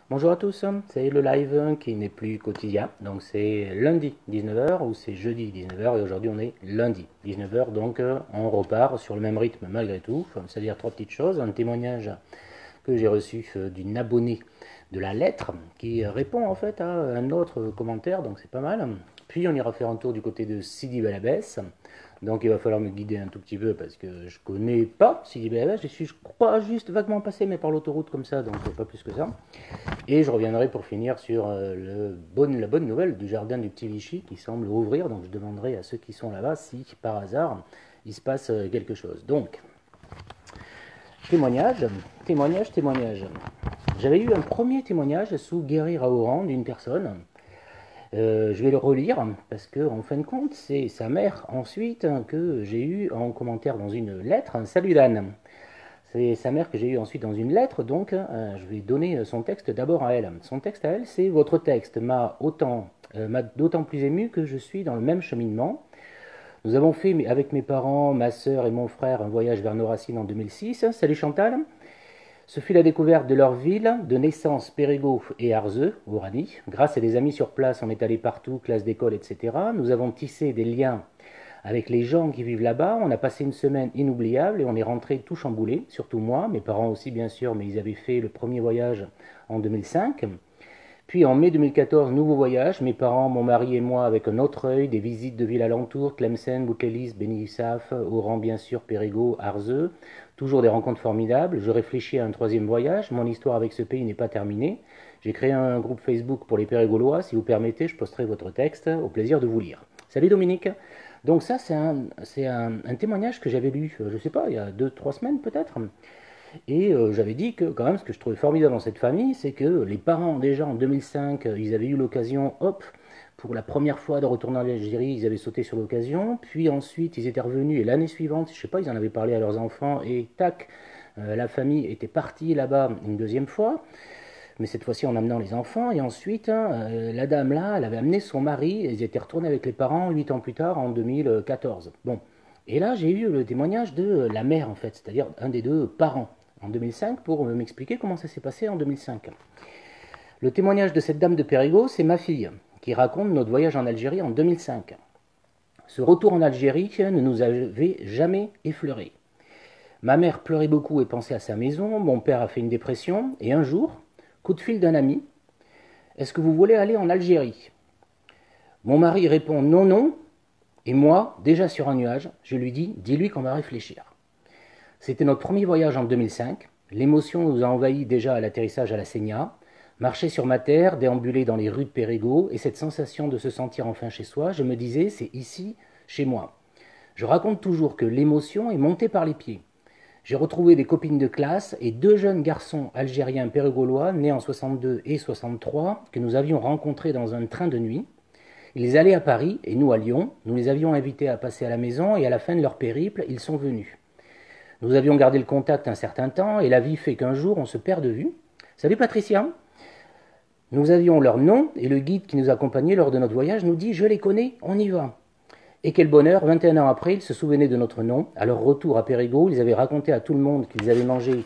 Bonjour à tous, c'est le live qui n'est plus quotidien, donc c'est lundi 19h ou c'est jeudi 19h et aujourd'hui on est lundi 19h, donc on repart sur le même rythme malgré tout, c'est-à-dire trois petites choses, un témoignage que j'ai reçu d'une abonnée de la lettre qui répond en fait à un autre commentaire, donc c'est pas mal. Puis on ira faire un tour du côté de Sidi Bel Abbès. Donc il va falloir me guider un tout petit peu parce que je connais pas Sidi Bel Abbès. Je crois, juste vaguement passé, mais par l'autoroute comme ça, donc pas plus que ça. Et je reviendrai pour finir sur la bonne nouvelle du jardin du Petit Vichy qui semble ouvrir. Donc je demanderai à ceux qui sont là-bas si par hasard il se passe quelque chose. Donc, témoignage. J'avais eu un premier témoignage sous Guérir à Oran d'une personne. Je vais le relire parce que en fin de compte, c'est sa mère ensuite que j'ai eu en commentaire dans une lettre. Salut Dan. C'est sa mère que j'ai eu ensuite dans une lettre, donc je vais donner son texte d'abord à elle. Son texte à elle, c'est votre texte m'a d'autant plus ému que je suis dans le même cheminement. Nous avons fait avec mes parents, ma sœur et mon frère un voyage vers nos racines en 2006. Salut Chantal. Ce fut la découverte de leur ville, de naissance Périgueux et Arzeux, Oranie. Grâce à des amis sur place, on est allé partout, classe d'école, etc. Nous avons tissé des liens avec les gens qui vivent là-bas. On a passé une semaine inoubliable et on est rentré tout chamboulé, surtout moi, mes parents aussi bien sûr, mais ils avaient fait le premier voyage en 2005. Puis en mai 2014, nouveau voyage, mes parents, mon mari et moi avec un autre œil, des visites de villes alentours, Tlemcen, Boutelis, Beni Youssaf, Oran bien sûr, Périgueux, Arzeux, toujours des rencontres formidables. Je réfléchis à un troisième voyage, mon histoire avec ce pays n'est pas terminée. J'ai créé un groupe Facebook pour les Périgolois, si vous permettez, je posterai votre texte, au plaisir de vous lire. Salut Dominique. Donc ça, c'est un témoignage que j'avais lu, je ne sais pas, il y a 2-3 semaines peut-être. Et j'avais dit que quand même ce que je trouvais formidable dans cette famille, c'est que les parents déjà en 2005, ils avaient eu l'occasion, hop, pour la première fois de retourner en Algérie, ils avaient sauté sur l'occasion, puis ensuite ils étaient revenus et l'année suivante, je sais pas, ils en avaient parlé à leurs enfants et tac, la famille était partie là-bas une deuxième fois, mais cette fois-ci en amenant les enfants et ensuite la dame là, elle avait amené son mari et ils étaient retournés avec les parents 8 ans plus tard en 2014. Bon, et là j'ai eu le témoignage de la mère en fait, c'est-à-dire un des deux parents en 2005 pour m'expliquer comment ça s'est passé en 2005. Le témoignage de cette dame de Périgueux, c'est ma fille, qui raconte notre voyage en Algérie en 2005. Ce retour en Algérie ne nous avait jamais effleuré. Ma mère pleurait beaucoup et pensait à sa maison, mon père a fait une dépression, et un jour, coup de fil d'un ami, est-ce que vous voulez aller en Algérie? Mon mari répond non, non, et moi, déjà sur un nuage, je lui dis, dis-lui qu'on va réfléchir. C'était notre premier voyage en 2005. L'émotion nous a envahis déjà à l'atterrissage à la Seigna. Marcher sur ma terre, déambuler dans les rues de Périgueux et cette sensation de se sentir enfin chez soi, je me disais, c'est ici, chez moi. Je raconte toujours que l'émotion est montée par les pieds. J'ai retrouvé des copines de classe et deux jeunes garçons algériens périgolois nés en 62 et 63 que nous avions rencontrés dans un train de nuit. Ils allaient à Paris et nous à Lyon. Nous les avions invités à passer à la maison et à la fin de leur périple, ils sont venus. Nous avions gardé le contact un certain temps et la vie fait qu'un jour on se perd de vue. Salut Patricia. Nous avions leur nom et le guide qui nous accompagnait lors de notre voyage nous dit « Je les connais, on y va ». Et quel bonheur, 21 ans après, ils se souvenaient de notre nom. À leur retour à Périgueux, ils avaient raconté à tout le monde qu'ils avaient mangé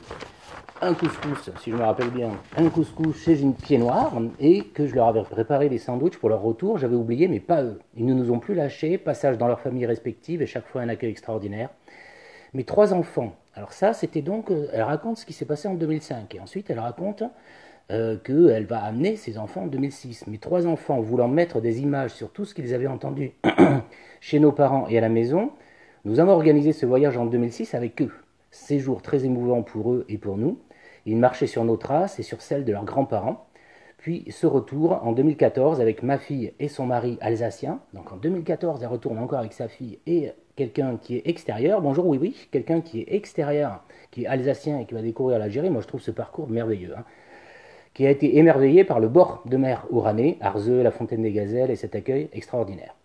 un couscous, si je me rappelle bien, un couscous chez une pied noire et que je leur avais préparé des sandwichs pour leur retour. J'avais oublié, mais pas eux. Ils ne nous ont plus lâchés, passage dans leurs familles respectives et chaque fois un accueil extraordinaire. Mes trois enfants, alors ça c'était donc, elle raconte ce qui s'est passé en 2005 et ensuite elle raconte qu'elle va amener ses enfants en 2006. Mes trois enfants voulant mettre des images sur tout ce qu'ils avaient entendu chez nos parents et à la maison, nous avons organisé ce voyage en 2006 avec eux. Séjour très émouvant pour eux et pour nous. Ils marchaient sur nos traces et sur celles de leurs grands-parents. Puis ce retour en 2014 avec ma fille et son mari alsacien. Donc en 2014, elle retourne encore avec sa fille et quelqu'un qui est extérieur. Bonjour, oui, oui, quelqu'un qui est extérieur, qui est alsacien et qui va découvrir l'Algérie. Moi, je trouve ce parcours merveilleux. Qui a été émerveillé par le bord de mer oranais, Arzeux, la Fontaine des Gazelles et cet accueil extraordinaire.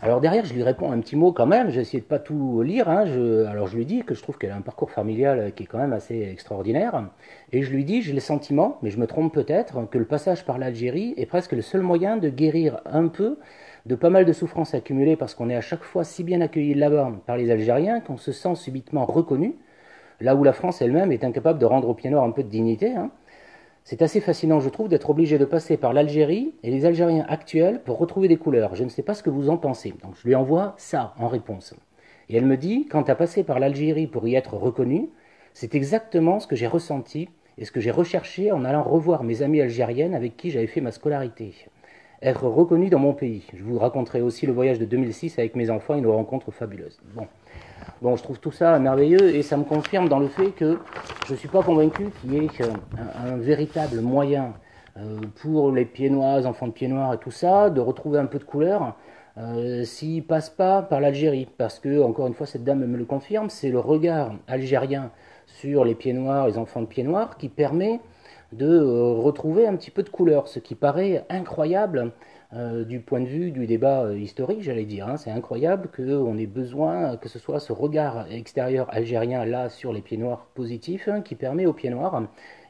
Alors derrière, je lui réponds un petit mot quand même, j'ai essayé de pas tout lire, alors je lui dis que je trouve qu'elle a un parcours familial qui est quand même assez extraordinaire, et je lui dis, j'ai le sentiment, mais je me trompe peut-être, que le passage par l'Algérie est presque le seul moyen de guérir un peu de pas mal de souffrances accumulées, parce qu'on est à chaque fois si bien accueilli là-bas par les Algériens qu'on se sent subitement reconnu, là où la France elle-même est incapable de rendre au pied noir un peu de dignité. C'est assez fascinant, je trouve, d'être obligé de passer par l'Algérie et les Algériens actuels pour retrouver des couleurs. Je ne sais pas ce que vous en pensez. Donc je lui envoie ça en réponse. Et elle me dit, quand tu as passé par l'Algérie pour y être reconnu, c'est exactement ce que j'ai ressenti et ce que j'ai recherché en allant revoir mes amies algériennes avec qui j'avais fait ma scolarité. Être reconnu dans mon pays. Je vous raconterai aussi le voyage de 2006 avec mes enfants et nos rencontres fabuleuses. Bon, je trouve tout ça merveilleux et ça me confirme dans le fait que je ne suis pas convaincu qu'il y ait un véritable moyen pour les pieds-noirs, enfants de pieds-noirs et tout ça, de retrouver un peu de couleur s'ils ne passent pas par l'Algérie. Parce que, encore une fois, cette dame me le confirme, c'est le regard algérien sur les pieds-noirs, les enfants de pieds-noirs, qui permet de retrouver un petit peu de couleur, ce qui paraît incroyable du point de vue du débat historique, j'allais dire. Hein. C'est incroyable qu'on ait besoin que ce soit ce regard extérieur algérien là sur les pieds noirs positifs qui permet aux pieds noirs,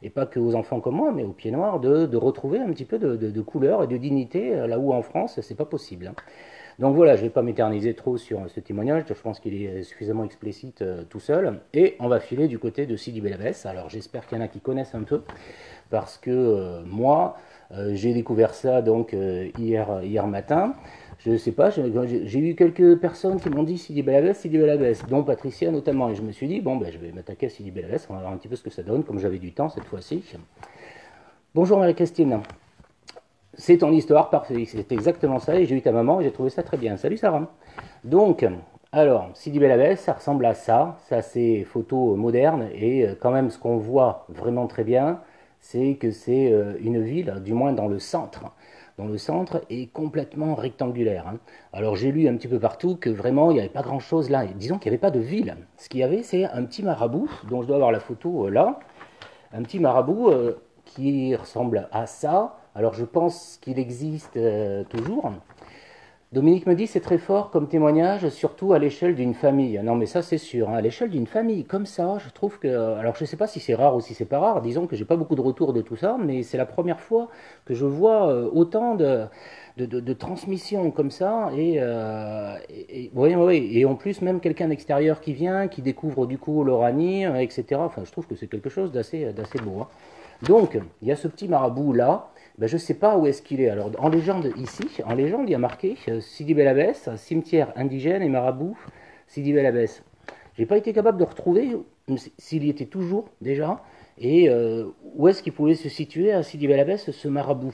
et pas que aux enfants comme moi, mais aux pieds noirs, de retrouver un petit peu de couleur et de dignité là où en France c'est pas possible. Hein. Donc voilà, je ne vais pas m'éterniser trop sur ce témoignage, je pense qu'il est suffisamment explicite tout seul. Et on va filer du côté de Sidi Bel Abbès. Alors j'espère qu'il y en a qui connaissent un peu, parce que moi, j'ai découvert ça donc hier matin. Je ne sais pas, j'ai eu quelques personnes qui m'ont dit Sidi Bel Abbès, dont Patricia notamment. Et je me suis dit, bon, ben, je vais m'attaquer à Sidi Bel Abbès, on va voir un petit peu ce que ça donne, comme j'avais du temps cette fois-ci. Bonjour Marie-Christine. C'est ton histoire, parfait. C'est exactement ça. Et j'ai eu ta maman et j'ai trouvé ça très bien. Salut Sarah. Donc, alors, Sidi Bel Abbès, ça ressemble à ça. Ça, c'est photos modernes. Et quand même, ce qu'on voit vraiment très bien, c'est que c'est une ville, du moins dans le centre. Dans le centre est complètement rectangulaire. Hein. Alors, j'ai lu un petit peu partout que vraiment, il n'y avait pas grand-chose là. Et disons qu'il n'y avait pas de ville. Ce qu'il y avait, c'est un petit marabout, dont je dois avoir la photo là. Un petit marabout qui ressemble à ça. Alors je pense qu'il existe toujours. Dominique me dit c'est très fort comme témoignage, surtout à l'échelle d'une famille. Non mais ça c'est sûr, hein. À l'échelle d'une famille comme ça, je trouve que... Alors je ne sais pas si c'est rare ou si c'est pas rare, disons que j'ai pas beaucoup de retours de tout ça, mais c'est la première fois que je vois autant de transmission comme ça. Et en plus même quelqu'un d'extérieur qui vient, qui découvre du coup l'Oranie, etc. Enfin je trouve que c'est quelque chose d'assez beau. Hein. Donc il y a ce petit marabout là. Ben, je ne sais pas où est-ce qu'il est. Alors, en légende, ici, en légende, il y a marqué Sidi Bel Abbès, cimetière indigène et marabout, Sidi Bel Abbès. Je n'ai pas été capable de retrouver s'il y était toujours déjà et où est-ce qu'il pouvait se situer à Sidi Bel Abbès, ce marabout.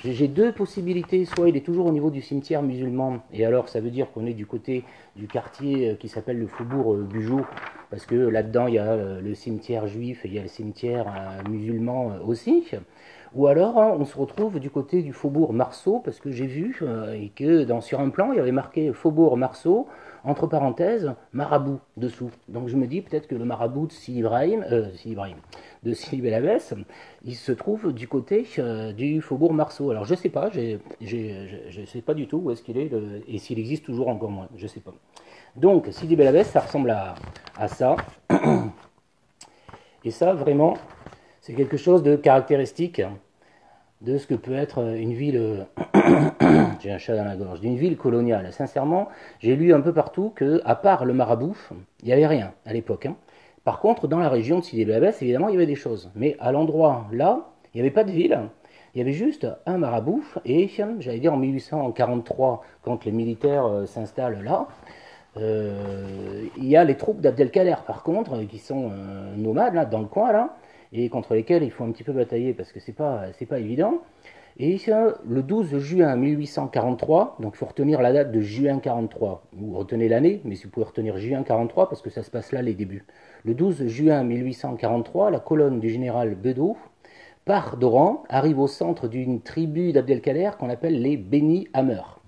J'ai deux possibilités. Soit il est toujours au niveau du cimetière musulman, et alors ça veut dire qu'on est du côté du quartier qui s'appelle le faubourg Bugeaud, parce que là-dedans il y a le cimetière juif et il y a le cimetière musulman aussi. Ou alors, hein, on se retrouve du côté du faubourg Marceau, parce que j'ai vu et que sur un plan, il y avait marqué faubourg Marceau, entre parenthèses, marabout dessous. Donc je me dis peut-être que le marabout de Sidi de Sidi Bel Abbès, il se trouve du côté du faubourg Marceau. Alors je sais pas, je sais pas du tout où est-ce qu'il est, et s'il existe toujours encore moins, je sais pas. Donc Sidi Bel Abbès, ça ressemble à ça. Et ça, vraiment, c'est quelque chose de caractéristique de ce que peut être une ville, j'ai un chat dans la gorge, d'une ville coloniale. Sincèrement, j'ai lu un peu partout qu'à part le marabout, il n'y avait rien à l'époque. Hein. Par contre, dans la région de Sidi Bel Abbès, évidemment, il y avait des choses. Mais à l'endroit là, il n'y avait pas de ville. Il y avait juste un marabout. Et j'allais dire en 1843, quand les militaires s'installent là, il y a les troupes d'Abdelkader, par contre, qui sont nomades là, dans le coin là, et contre lesquels il faut un petit peu batailler parce que c'est pas évident. Et le 12 juin 1843, donc il faut retenir la date de juin 43, vous retenez l'année, mais si vous pouvez retenir juin 43 parce que ça se passe là les débuts. Le 12 juin 1843, la colonne du général Bedeau part d'Oran, arrive au centre d'une tribu d'Abdelkader qu'on appelle les Beni Hammers.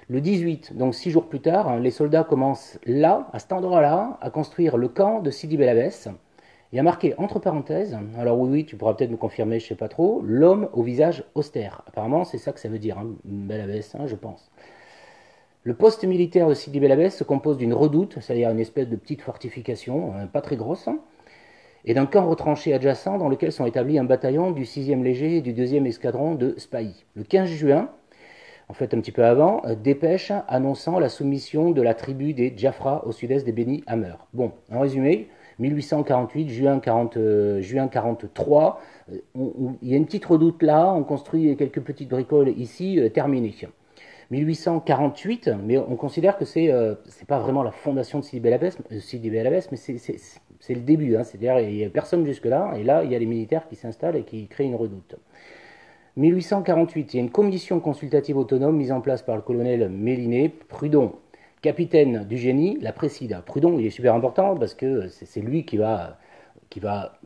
Le 18, donc 6 jours plus tard, les soldats commencent là, à cet endroit-là, à construire le camp de Sidi Bel Abbès. Il y a marqué entre parenthèses, alors oui, tu pourras peut-être me confirmer, je ne sais pas trop, l'homme au visage austère. Apparemment, c'est ça que ça veut dire, hein, Bel Abbès, hein, je pense. Le poste militaire de Sidi Bel Abbès se compose d'une redoute, c'est-à-dire une espèce de petite fortification, pas très grosse, hein, et d'un camp retranché adjacent dans lequel sont établis un bataillon du 6e léger et du 2e escadron de Spahi. Le 15 juin, en fait un petit peu avant, dépêche annonçant la soumission de la tribu des Djafra au sud-est des Beni Hammers. Bon, en résumé, 1848, juin 43, il y a une petite redoute là, on construit quelques petites bricoles ici, terminé. 1848, mais on considère que c'est pas vraiment la fondation de Sidi Bel Abbès, mais c'est le début, hein, c'est-à-dire il n'y a personne jusque-là, et là il y a les militaires qui s'installent et qui créent une redoute. 1848, il y a une commission consultative autonome mise en place par le colonel Méliné. Prudhon, capitaine du génie, la préside. Prudhon, il est super important parce que c'est lui qui va,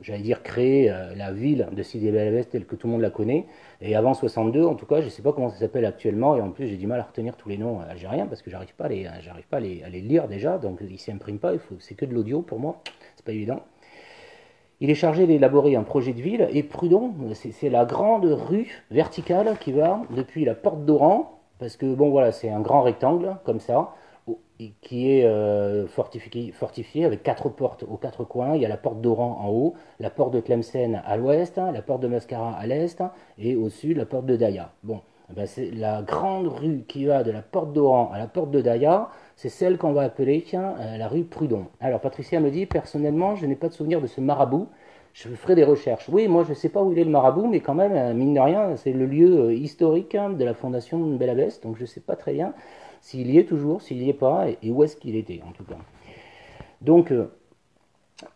j'allais dire, créer la ville de Sidi Bel Abbès telle que tout le monde la connaît. Et avant 62, en tout cas, je ne sais pas comment ça s'appelle actuellement. Et en plus, j'ai du mal à retenir tous les noms algériens parce que j'arrive pas à les lire déjà. Donc, ils ne s'impriment pas. C'est que de l'audio pour moi. C'est pas évident. Il est chargé d'élaborer un projet de ville. Et Prudhon, c'est la grande rue verticale qui va depuis la porte d'Oran, parce que bon, voilà, c'est un grand rectangle comme ça, qui est fortifié avec 4 portes aux 4 coins. Il y a la porte d'Oran en haut, la porte de Tlemcen à l'ouest, la porte de Mascara à l'est et au sud la porte de Daya. Bon, ben c'est la grande rue qui va de la porte d'Oran à la porte de Daya, c'est celle qu'on va appeler la rue Prudhon. Alors Patricia me dit, personnellement, je n'ai pas de souvenir de ce marabout. Je ferai des recherches. Oui, moi je ne sais pas où il est le marabout, mais quand même, mine de rien, c'est le lieu historique de la fondation de Bel Abbès, donc je ne sais pas très bien s'il y est toujours, s'il n'y est pas, et où est-ce qu'il était en tout cas. Donc,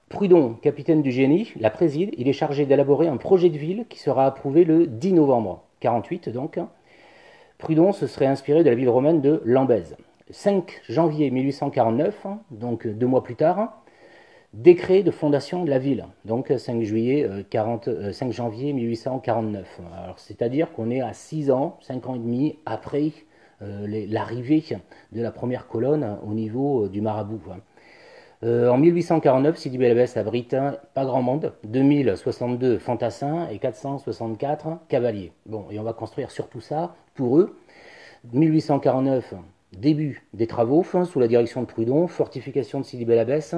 Prudhon, capitaine du génie, la préside, il est chargé d'élaborer un projet de ville qui sera approuvé le 10 novembre 48 donc. Prudhon se serait inspiré de la ville romaine de Lambèse. 5 janvier 1849, donc 2 mois plus tard, décret de fondation de la ville, donc 5 janvier 1849. Alors, c'est-à-dire qu'on est à 6 ans, 5 ans et demi après l'arrivée de la première colonne au niveau du marabout. En 1849, Sidi Bel Abbès abrite pas grand monde, 2062 fantassins et 464 cavaliers. Bon, et on va construire surtout ça pour eux. 1849, début des travaux, sous la direction de Prudhon, fortification de Sidi Bel Abbès,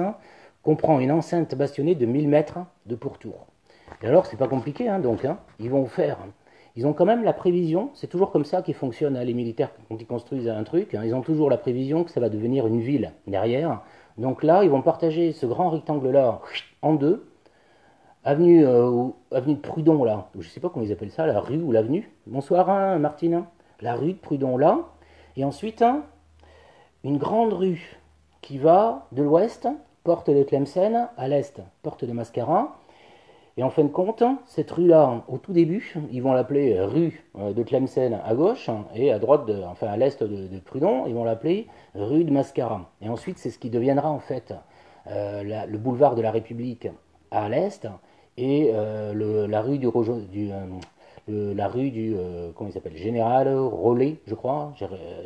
comprend une enceinte bastionnée de 1000 mètres de pourtour. Et alors, c'est pas compliqué, donc, ils vont faire... Ils ont quand même la prévision, c'est toujours comme ça qu'ils fonctionnent, les militaires, quand ils construisent un truc, ils ont toujours la prévision que ça va devenir une ville derrière. Donc là, ils vont partager ce grand rectangle-là en deux. Avenue de Prudhon, là, je ne sais pas comment ils appellent ça, la rue ou l'avenue. Bonsoir, Martine. La rue de Prudhon, là. Et ensuite, une grande rue qui va de l'ouest, porte de Tlemcen, à l'est, porte de Mascara. Et en fin de compte, cette rue-là, au tout début, ils vont l'appeler rue de Tlemcen à gauche, et à droite, à l'est de Prudhon, ils vont l'appeler rue de Mascara. Et ensuite, c'est ce qui deviendra en fait le boulevard de la République à l'est, et la rue comment il s'appelle, Général Rollet, je crois.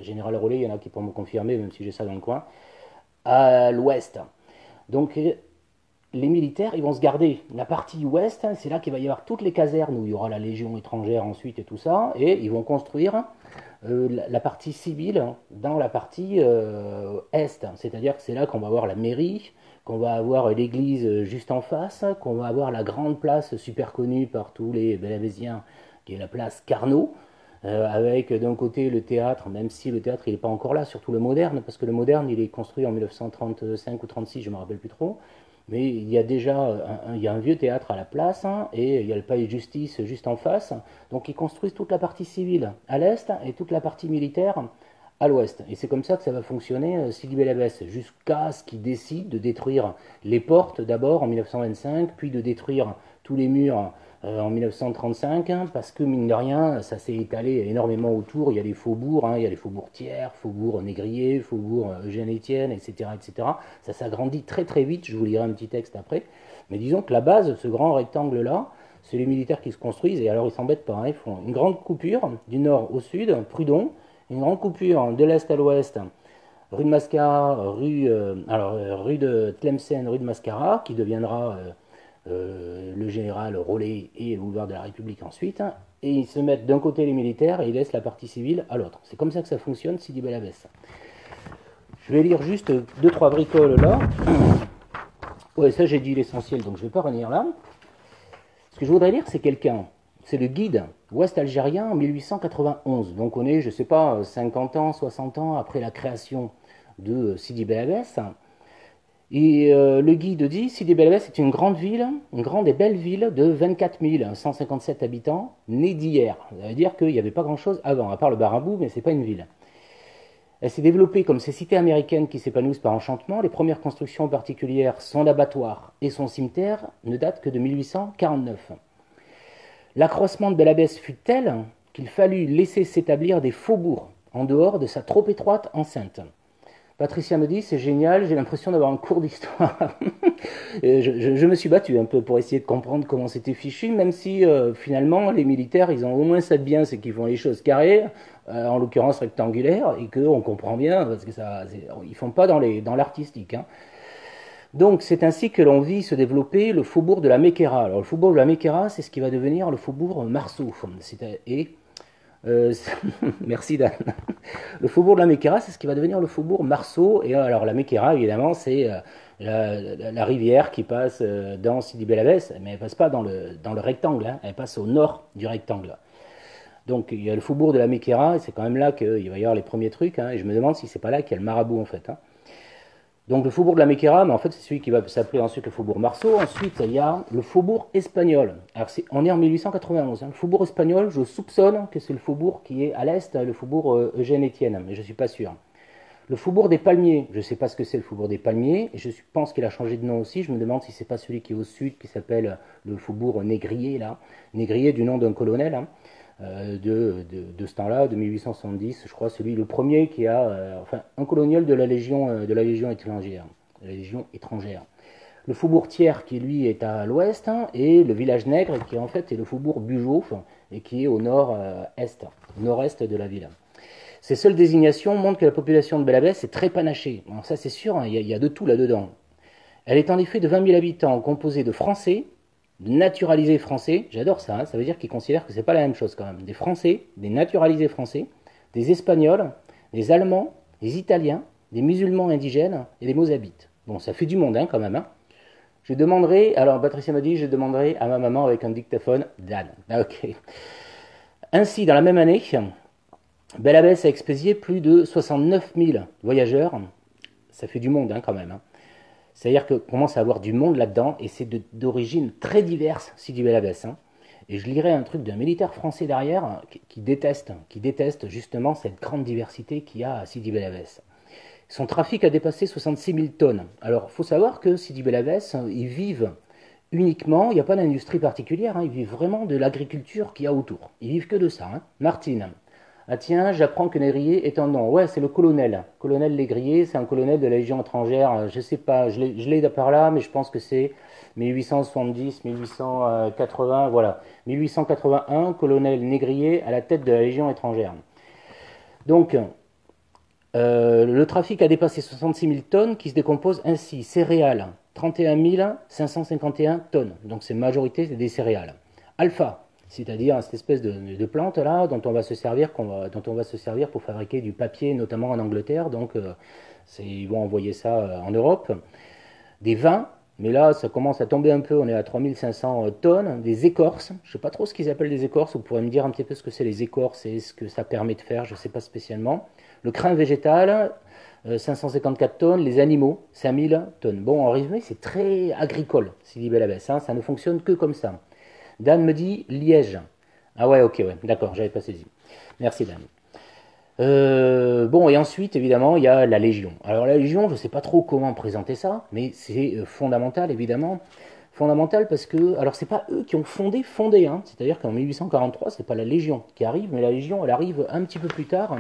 Général Rollet, il y en a qui pourront me confirmer, même si j'ai ça dans le coin, à l'ouest. Donc, les militaires, ils vont se garder la partie ouest, c'est là qu'il va y avoir toutes les casernes où il y aura la Légion étrangère ensuite et tout ça, et ils vont construire la partie civile dans la partie est, c'est-à-dire que c'est là qu'on va avoir la mairie, qu'on va avoir l'église juste en face, qu'on va avoir la grande place super connue par tous les Bel-Abbésiens, qui est la place Carnot, avec d'un côté le théâtre, même si le théâtre il n'est pas encore là, surtout le moderne, parce que le moderne il est construit en 1935 ou 36, je ne me rappelle plus trop. Mais il y a déjà un vieux théâtre à la place, et il y a le palais de justice juste en face. Donc ils construisent toute la partie civile à l'est et toute la partie militaire à l'ouest. Et c'est comme ça que ça va fonctionner Sidi Bel Abbès, jusqu'à ce qu'ils décident de détruire les portes d'abord en 1925, puis de détruire tous les murs en 1935, parce que mine de rien, ça s'est étalé énormément autour. Il y a les faubourgs, il y a les faubourgs Thiers, faubourg Négrier, faubourg Eugène-Étienne, etc., etc. Ça s'agrandit très très vite, je vous lirai un petit texte après. Mais disons que la base, ce grand rectangle-là, c'est les militaires qui se construisent, et alors ils s'embêtent pas, ils font une grande coupure du nord au sud, Prudhon, une grande coupure de l'est à l'ouest, rue de Mascara, rue de Tlemcen, rue de Mascara, qui deviendra le général Rollet et le boulevard de la République ensuite, et ils se mettent d'un côté les militaires et ils laissent la partie civile à l'autre. C'est comme ça que ça fonctionne, Sidi Bel Abbès. Je vais lire juste 2-3 bricoles là. Ouais, ça j'ai dit l'essentiel, donc je ne vais pas revenir là. Ce que je voudrais lire, c'est quelqu'un. C'est le guide ouest algérien en 1891. Donc on est, je ne sais pas, 50 ans, 60 ans après la création de Sidi Bel Abbès. Et le guide dit, Sidi Bel Abbès est une grande ville, une grande et belle ville de 24 157 habitants, née d'hier. Ça veut dire qu'il n'y avait pas grand-chose avant, à part le Barabou, mais c'est pas une ville. Elle s'est développée comme ces cités américaines qui s'épanouissent par enchantement. Les premières constructions particulières, son abattoir et son cimetière, ne datent que de 1849. L'accroissement de Bel Abbès fut tel qu'il fallut laisser s'établir des faubourgs en dehors de sa trop étroite enceinte. Patricia me dit, c'est génial, j'ai l'impression d'avoir un cours d'histoire. Je me suis battu un peu pour essayer de comprendre comment c'était fichu, même si finalement les militaires, ils ont au moins ça de bien, c'est qu'ils font les choses carrées, en l'occurrence rectangulaires, et qu'on comprend bien, parce que ils font pas dans l'artistique. Hein. Donc c'est ainsi que l'on vit se développer le faubourg de la Mékéra. Alors le faubourg de la Mékéra, c'est ce qui va devenir le faubourg Marceau. Et merci Dan. Le faubourg de la Mékéra, c'est ce qui va devenir le faubourg Marceau. Et alors la Mékéra, évidemment, c'est la rivière qui passe dans Sidi Bel Abbès, mais elle passe pas dans le rectangle, hein, elle passe au nord du rectangle. Donc il y a le faubourg de la Mékéra, et c'est quand même là qu'il va y avoir les premiers trucs, hein, et je me demande si c'est pas là qu'il y a le marabout en fait. Hein. Donc le faubourg de la Mékéra, mais en fait c'est celui qui va s'appeler ensuite le faubourg Marceau. Ensuite il y a le faubourg espagnol. Alors on est en 1891. Hein. Le faubourg espagnol, je soupçonne que c'est le faubourg qui est à l'est, le faubourg Eugène-Étienne, mais je ne suis pas sûr. Le faubourg des Palmiers, je ne sais pas ce que c'est le faubourg des Palmiers, et je pense qu'il a changé de nom aussi. Je me demande si c'est pas celui qui est au sud, qui s'appelle le faubourg Négrier, là. Négrier du nom d'un colonel, hein, de ce temps-là, de 1870, je crois, celui le premier qui a, enfin, un colonel de la Légion étrangère. La Légion étrangère. Le faubourg Thiers, qui lui est à l'ouest, hein, et le village Nègre, qui en fait est le faubourg Bugeaud, et qui est au nord-est, nord-est de la ville. Ces seules désignations montrent que la population de Bel Abbès est très panachée. Alors ça c'est sûr, hein, il y a de tout là-dedans. Elle est en effet de 20 000 habitants, composée de Français, de naturalisés français, j'adore ça, hein, ça veut dire qu'ils considèrent que c'est pas la même chose quand même. Des Français, des naturalisés français, des Espagnols, des Allemands, des Italiens, des musulmans indigènes et des Mozabites. Bon, ça fait du monde hein, quand même. Hein. Je demanderai, alors Patricia m'a dit, je demanderai à ma maman avec un dictaphone, Dan. Ok. Ainsi, dans la même année, Bel Abbès a expédié plus de 69 000 voyageurs. Ça fait du monde hein, quand même. Hein. C'est-à-dire qu'on commence à avoir du monde là-dedans et c'est d'origine très diverse, Sidi Bel Abbès. Hein. Et je lirai un truc d'un militaire français derrière qui déteste justement cette grande diversité qu'il y a à Sidi Bel Abbès. Son trafic a dépassé 66 000 tonnes. Alors, il faut savoir que Sidi Bel Abbès, ils vivent uniquement, il n'y a pas d'industrie particulière, hein, ils vivent vraiment de l'agriculture qu'il y a autour. Ils vivent que de ça. Hein. Martine. Ah tiens, j'apprends que Négrier est un nom. Ouais, c'est le colonel. Colonel Négrier, c'est un colonel de la Légion étrangère. Je sais pas, je l'ai par là, mais je pense que c'est 1870, 1880, voilà. 1881, colonel Négrier à la tête de la Légion étrangère. Donc, le trafic a dépassé 66 000 tonnes qui se décomposent ainsi. Céréales, 31 551 tonnes. Donc, c'est majorité des céréales. Alpha, c'est-à-dire cette espèce de plante là dont on va se servir pour fabriquer du papier, notamment en Angleterre. Donc, ils vont envoyer ça en Europe. Des vins, mais là, ça commence à tomber un peu. On est à 3500 tonnes. Des écorces, je ne sais pas trop ce qu'ils appellent des écorces. Vous pourrez me dire un petit peu ce que c'est les écorces et ce que ça permet de faire. Je ne sais pas spécialement. Le crin végétal, 554 tonnes. Les animaux, 5000 tonnes. Bon, en résumé, c'est très agricole, Sidi Bel Abbès. Hein, ça ne fonctionne que comme ça. Dan me dit Liège. Ah ouais, ok, ouais, d'accord, j'avais pas saisi. Merci Dan. Bon, et ensuite, évidemment, il y a la Légion. Alors la Légion, je ne sais pas trop comment présenter ça, mais c'est fondamental, évidemment. Fondamental parce que, alors c'est pas eux qui ont fondé, hein. C'est-à-dire qu'en 1843, c'est pas la Légion qui arrive, mais la Légion, elle arrive un petit peu plus tard.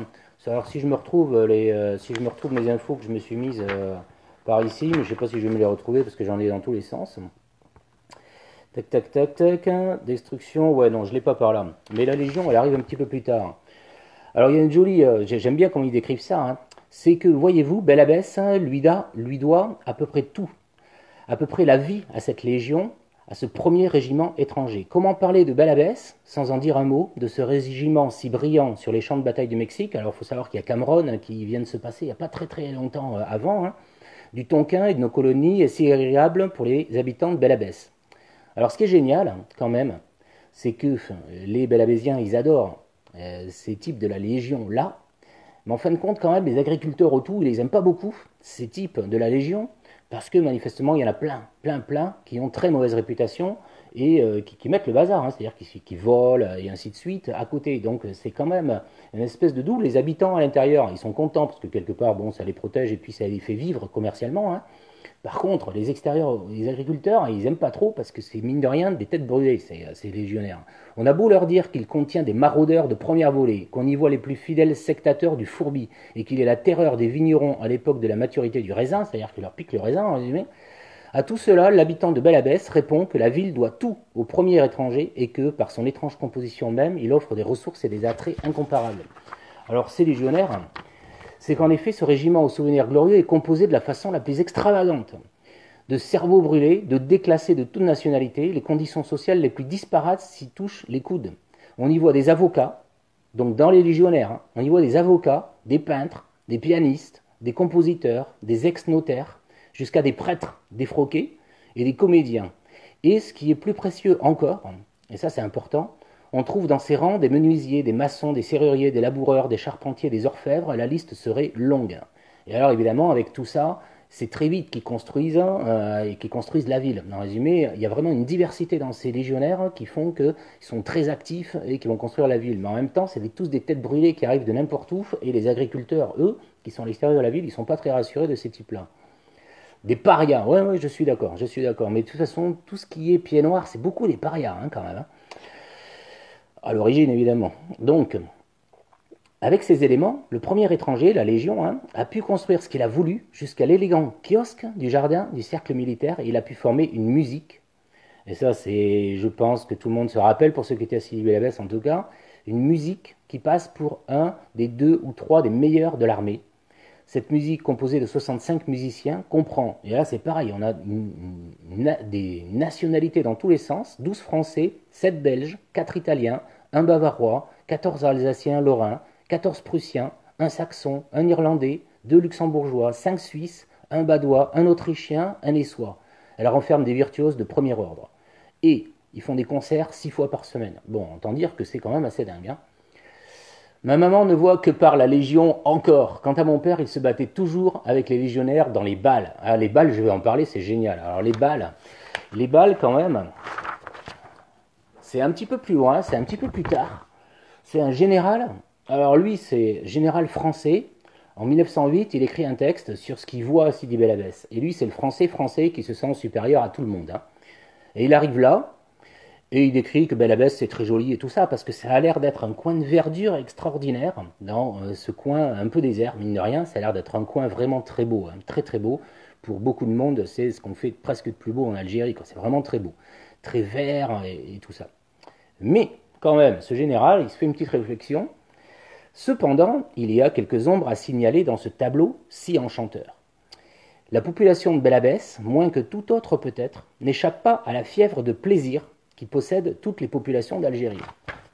Alors si je me retrouve mes infos que je me suis mises par ici, mais je sais pas si je vais me les retrouver parce que j'en ai dans tous les sens. Tac, tac, tac, tac. Destruction, ouais, non, je l'ai pas par là. Mais la Légion, elle arrive un petit peu plus tard. Alors, il y a une jolie... j'aime bien comment ils décrivent ça. Hein. C'est que, voyez-vous, Bel Abbès lui doit à peu près tout. À peu près la vie à cette Légion, à ce premier régiment étranger. Comment parler de Bel Abbès, sans en dire un mot, de ce régiment si brillant sur les champs de bataille du Mexique? Alors, il faut savoir qu'il y a Cameroun qui vient de se passer il n'y a pas très très longtemps avant. Hein. Du Tonkin et de nos colonies est si agréable pour les habitants de Bel Abbès. Alors ce qui est génial, quand même, c'est que les Bel-Abbésiens, ils adorent ces types de la Légion-là, mais en fin de compte, quand même, les agriculteurs autour, ils les aiment pas beaucoup, ces types de la Légion, parce que manifestement il y en a plein qui ont très mauvaise réputation et qui mettent le bazar, hein, c'est-à-dire qui volent et ainsi de suite à côté. Donc c'est quand même une espèce de double. Les habitants à l'intérieur, ils sont contents parce que quelque part, bon, ça les protège et puis ça les fait vivre commercialement, hein. Par contre, les extérieurs, les agriculteurs, ils aiment pas trop parce que c'est mine de rien des têtes brûlées, ces légionnaires. On a beau leur dire qu'il contient des maraudeurs de première volée, qu'on y voit les plus fidèles sectateurs du fourbi et qu'il est la terreur des vignerons à l'époque de la maturité du raisin, c'est-à-dire qu'il leur pique le raisin en résumé. À tout cela, l'habitant de Bel-Abbès répond que la ville doit tout au premier étranger et que, par son étrange composition même, il offre des ressources et des attraits incomparables. Alors ces légionnaires, c'est qu'en effet, ce régiment au souvenir glorieux est composé de la façon la plus extravagante. De cerveaux brûlés, de déclassés de toute nationalité, les conditions sociales les plus disparates s'y touchent les coudes. On y voit des avocats, donc dans les légionnaires, hein, on y voit des avocats, des peintres, des pianistes, des compositeurs, des ex-notaires, jusqu'à des prêtres défroqués et des comédiens. Et ce qui est plus précieux encore, et ça c'est important, on trouve dans ces rangs des menuisiers, des maçons, des serruriers, des laboureurs, des charpentiers, des orfèvres, la liste serait longue. Et alors évidemment, avec tout ça, c'est très vite qu'ils construisent la ville. En résumé, il y a vraiment une diversité dans ces légionnaires qui font qu'ils sont très actifs et qui vont construire la ville. Mais en même temps, c'est tous des têtes brûlées qui arrivent de n'importe où, et les agriculteurs, eux, qui sont à l'extérieur de la ville, ils ne sont pas très rassurés de ces types-là. Des parias, ouais, je suis d'accord. Mais de toute façon, tout ce qui est pieds noirs, c'est beaucoup des parias, hein, quand même. Hein. À l'origine, évidemment. Donc, avec ces éléments, le premier étranger, la Légion, hein, a pu construire ce qu'il a voulu jusqu'à l'élégant kiosque du jardin du cercle militaire et il a pu former une musique. Et ça, c'est, je pense que tout le monde se rappelle, pour ceux qui étaient à Sidi-Bel-Abbès en tout cas, une musique qui passe pour un des 2 ou 3 des meilleurs de l'armée. Cette musique composée de 65 musiciens comprend, et là c'est pareil, on a des nationalités dans tous les sens, 12 Français, 7 Belges, 4 Italiens, 1 Bavarois, 14 Alsaciens lorrains, 14 Prussiens, 1 Saxon, 1 Irlandais, 2 Luxembourgeois, 5 Suisses, 1 Badois, 1 Autrichien, 1 Niçois. Elle renferme des virtuoses de premier ordre. Et ils font des concerts 6 fois par semaine. Bon, autant dire que c'est quand même assez dingue, hein. Ma maman ne voit que par la Légion encore. Quant à mon père, il se battait toujours avec les légionnaires dans les balles. Ah, les balles, je vais en parler, c'est génial. Alors les balles quand même, c'est un petit peu plus loin, c'est un petit peu plus tard. C'est un général, alors lui c'est général français. En 1908, il écrit un texte sur ce qu'il voit à Sidi-Bel-Abbès. Et lui, c'est le français qui se sent supérieur à tout le monde, hein. Et il arrive là, et il décrit que Bel-Abbès c'est très joli et tout ça, parce que ça a l'air d'être un coin de verdure extraordinaire, dans ce coin un peu désert, mine de rien, ça a l'air d'être un coin vraiment très beau, hein, très très beau. Pour beaucoup de monde, c'est ce qu'on fait presque de plus beau en Algérie, c'est vraiment très beau, très vert et tout ça. Mais quand même, ce général, il se fait une petite réflexion. Cependant, il y a quelques ombres à signaler dans ce tableau si enchanteur. La population de Bel-Abbès, moins que toute autre peut-être, n'échappe pas à la fièvre de plaisir qui possède toutes les populations d'Algérie.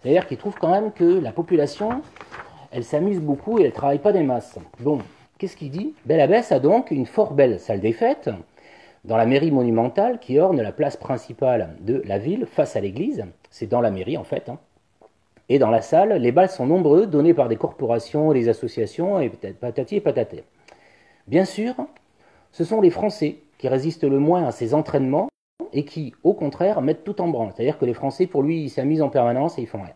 C'est-à-dire qu'il trouve quand même que la population, elle s'amuse beaucoup et elle ne travaille pas des masses. Bon, qu'est-ce qu'il dit? Bel-Abbès a donc une fort belle salle des fêtes dans la mairie monumentale qui orne la place principale de la ville face à l'église. C'est dans la mairie en fait, hein. Et dans la salle, les bals sont nombreux, donnés par des corporations, des associations, et peut-être patati et pataté. Bien sûr, ce sont les Français qui résistent le moins à ces entraînements et qui, au contraire, mettent tout en branle. C'est-à-dire que les Français, pour lui, ils s'amusent en permanence et ils font rien.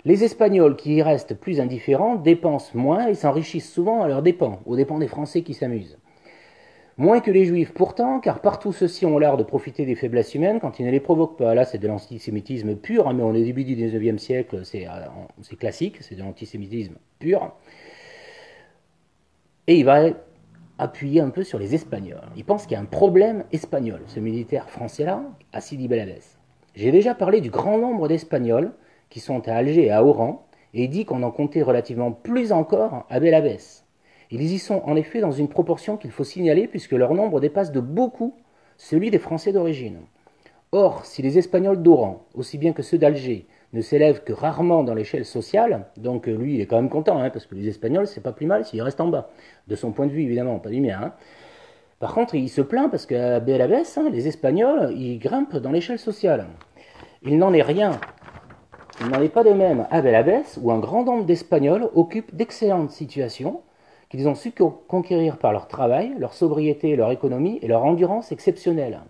Les Espagnols, qui y restent plus indifférents, dépensent moins et s'enrichissent souvent à leurs dépens, aux dépens des Français qui s'amusent. Moins que les Juifs pourtant, car partout ceux-ci ont l'art de profiter des faiblesses humaines quand ils ne les provoquent pas. Là, c'est de l'antisémitisme pur, hein, mais on est au début du XIXe siècle, c'est classique, c'est de l'antisémitisme pur. Et il va appuyer un peu sur les Espagnols. Il pense qu'il y a un problème espagnol, ce militaire français-là, à Sidi-Bel-Abbès. J'ai déjà parlé du grand nombre d'Espagnols qui sont à Alger et à Oran, et il dit qu'on en comptait relativement plus encore à Bel-Abbès. Ils y sont en effet dans une proportion qu'il faut signaler puisque leur nombre dépasse de beaucoup celui des Français d'origine. Or, si les Espagnols d'Oran, aussi bien que ceux d'Alger, ne s'élèvent que rarement dans l'échelle sociale, donc lui il est quand même content, hein, parce que les Espagnols c'est pas plus mal s'ils restent en bas, de son point de vue évidemment, pas du mien. Hein. Par contre il se plaint parce qu'à Bel-Abbès, hein, les Espagnols ils grimpent dans l'échelle sociale. Il n'en est rien. Il n'en est pas de même à Bel-Abbès où un grand nombre d'Espagnols occupent d'excellentes situations, qu'ils ont su conquérir par leur travail, leur sobriété, leur économie et leur endurance exceptionnelle.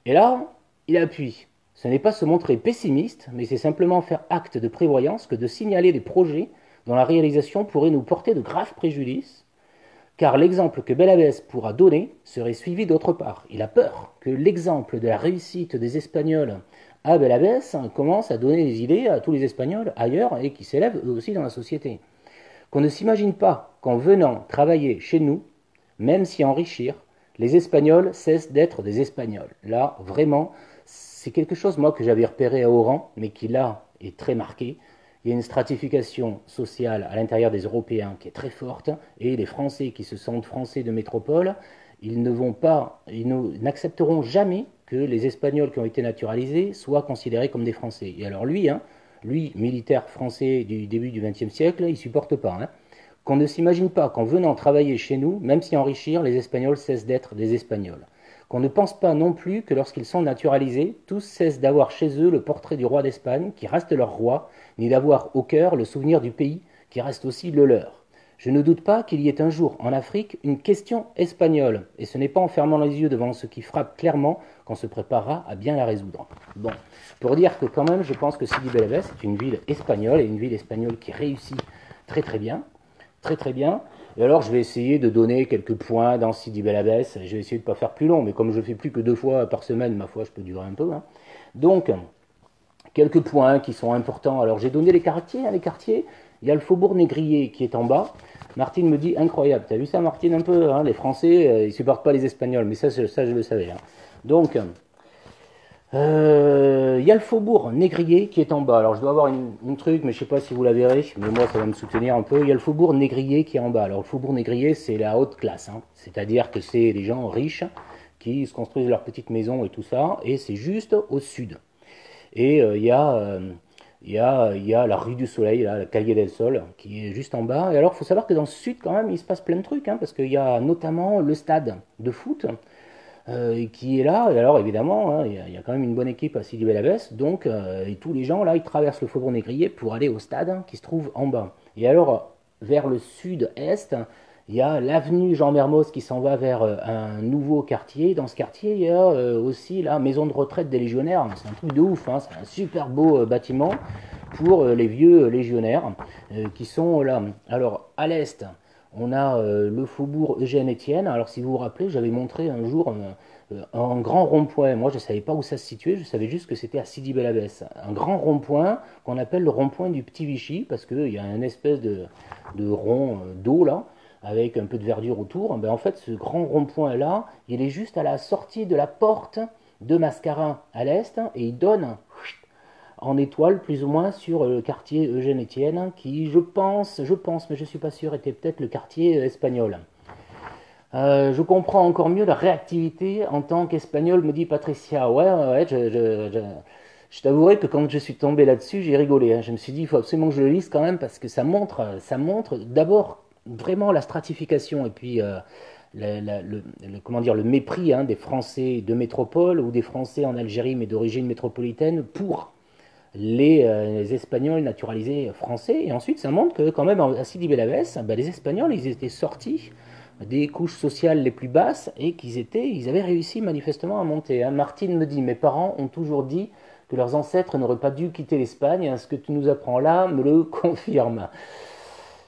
Et là, il appuie. Ce n'est pas se montrer pessimiste, mais c'est simplement faire acte de prévoyance que de signaler des projets dont la réalisation pourrait nous porter de graves préjudices, car l'exemple que Belabès pourra donner serait suivi d'autre part. Il a peur que l'exemple de la réussite des Espagnols à Belabès commence à donner des idées à tous les Espagnols ailleurs et qui s'élèvent eux aussi dans la société. Qu'on ne s'imagine pas qu'en venant travailler chez nous, même si enrichir, les Espagnols cessent d'être des Espagnols. Là, vraiment, c'est quelque chose, moi, que j'avais repéré à Oran, mais qui, là, est très marqué. Il y a une stratification sociale à l'intérieur des Européens qui est très forte, et les Français qui se sentent Français de métropole, ils n'accepteront jamais que les Espagnols qui ont été naturalisés soient considérés comme des Français. Et alors lui, militaire français du début du XXe siècle, il ne supporte pas. Qu'on ne s'imagine pas qu'en venant travailler chez nous, même si enrichir, les Espagnols cessent d'être des Espagnols. Qu'on ne pense pas non plus que lorsqu'ils sont naturalisés, tous cessent d'avoir chez eux le portrait du roi d'Espagne, qui reste leur roi, ni d'avoir au cœur le souvenir du pays, qui reste aussi le leur. Je ne doute pas qu'il y ait un jour en Afrique une question espagnole, et ce n'est pas en fermant les yeux devant ce qui frappe clairement qu'on se préparera à bien la résoudre. Bon, pour dire que quand même, je pense que Sidi Bel Abbès est une ville espagnole, et une ville espagnole qui réussit très très bien. Très très bien. Et alors je vais essayer de donner quelques points dans Sidi Bel Abbès. Je vais essayer de ne pas faire plus long, mais comme je ne fais plus que 2 fois par semaine, ma foi, je peux durer un peu. Donc, quelques points qui sont importants. Alors j'ai donné les quartiers. Les quartiers, il y a le faubourg Négrier qui est en bas. Martine me dit, incroyable. T'as vu ça, Martine, un peu les Français, ils ne supportent pas les Espagnols. Mais ça je le savais. Donc, il y a le faubourg Négrier qui est en bas. Alors je dois avoir une truc, mais je ne sais pas si vous la verrez, mais moi ça va me soutenir un peu. Il y a le faubourg Négrier qui est en bas. Alors le faubourg Négrier, c'est la haute classe, c'est-à-dire que c'est des gens riches qui se construisent leur petite maison et tout ça, et c'est juste au sud. Et il y a la rue du Soleil, là, la Calle del Sol, qui est juste en bas. Et alors il faut savoir que dans le sud quand même, il se passe plein de trucs, parce qu'il y a notamment le stade de foot, qui est là, et alors évidemment, il y a quand même une bonne équipe à Sidi Bel Abbès, donc et tous les gens là, ils traversent le faubourg Négrier pour aller au stade qui se trouve en bas. Et alors, vers le sud-est, il y a l'avenue Jean Mermoz qui s'en va vers un nouveau quartier. Dans ce quartier, il y a aussi la maison de retraite des légionnaires. C'est un truc de ouf, c'est un super beau bâtiment pour les vieux légionnaires qui sont là. Alors, à l'est, on a le faubourg Eugène-Étienne. Alors si vous vous rappelez, j'avais montré un jour un grand rond-point. Moi, je ne savais pas où ça se situait, je savais juste que c'était à Sidi Bel Abbès. Un grand rond-point qu'on appelle le rond-point du Petit Vichy, parce qu'il y a une espèce de rond d'eau là, avec un peu de verdure autour. En fait, ce grand rond-point là, il est juste à la sortie de la porte de Mascarin à l'est, et il donne en étoile plus ou moins sur le quartier Eugène-Étienne, qui je pense, mais je ne suis pas sûr, était peut-être le quartier espagnol. Je comprends encore mieux la réactivité en tant qu'espagnol, me dit Patricia. Ouais, je t'avouerai que quand je suis tombé là-dessus, j'ai rigolé. Je me suis dit, il faut absolument que je le lise quand même, parce que ça montre d'abord vraiment la stratification, et puis le mépris des Français de métropole, ou des Français en Algérie, mais d'origine métropolitaine, pour les Espagnols naturalisés français. Et ensuite, ça montre que quand même à Sidi Bel Abbès, les Espagnols, ils étaient sortis des couches sociales les plus basses, et ils avaient réussi manifestement à monter. Martine me dit, mes parents ont toujours dit que leurs ancêtres n'auraient pas dû quitter l'Espagne. Ce que tu nous apprends là me le confirme.